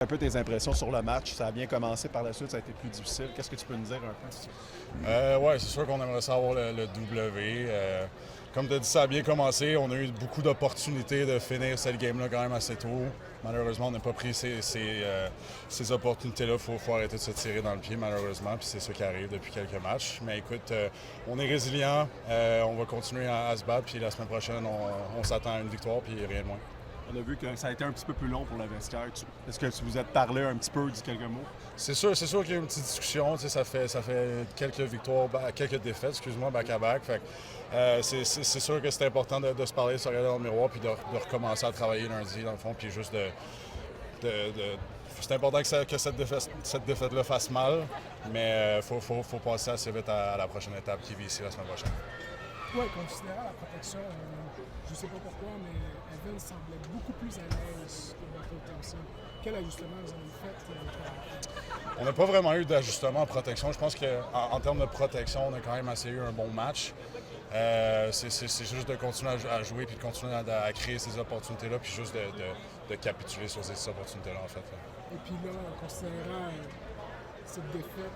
Un peu tes impressions sur le match. Ça a bien commencé, par la suite, ça a été plus difficile. Qu'est-ce que tu peux nous dire un peu? Oui, c'est sûr qu'on aimerait savoir le W. Comme tu as dit, ça a bien commencé. On a eu beaucoup d'opportunités de finir cette game-là quand même assez tôt. Malheureusement, on n'a pas pris ces opportunités-là. Faut arrêter de se tirer dans le pied, malheureusement. Puis c'est ça qui arrive depuis quelques matchs. Mais écoute, on est résilient. On va continuer à se battre. Puis la semaine prochaine, on s'attend à une victoire, puis rien de moins. On a vu que ça a été un petit peu plus long pour le vestiaire. Est-ce que tu vous êtes parlé un petit peu, dit quelques mots? C'est sûr qu'il y a eu une petite discussion. Ça fait quelques victoires, quelques défaites, excuse-moi, back-à-back. C'est sûr que c'est important de se parler, de se regarder dans le miroir, puis de recommencer à travailler lundi, dans le fond, puis juste c'est important que cette défaite-là fasse mal, mais il faut passer assez vite à la prochaine étape qui vit ici la semaine prochaine. Oui, considérant la protection, je ne sais pas pourquoi, mais Evan semblait beaucoup plus à l'aise que Michael Thompson. Quel ajustement vous avez fait? On n'a pas vraiment eu d'ajustement en protection. Je pense qu'en termes de protection, on a quand même assez eu un bon match. C'est juste de continuer à jouer puis de continuer à créer ces opportunités-là puis juste de capituler sur ces opportunités-là, en fait. Et puis là, considérant cette défaite,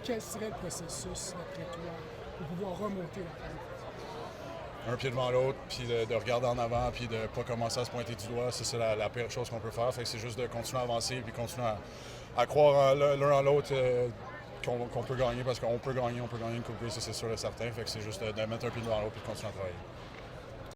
quel serait le processus, d'après toi, pour pouvoir remonter la pente? Un pied devant l'autre, puis de regarder en avant, puis de ne pas commencer à se pointer du doigt. C'est la pire chose qu'on peut faire. Fait que c'est juste de continuer à avancer, puis continuer à croire l'un en l'autre qu'on peut gagner, parce qu'on peut gagner une Coupe Grey, ça c'est sûr et certain. Fait que c'est juste de mettre un pied devant l'autre, puis de continuer à travailler.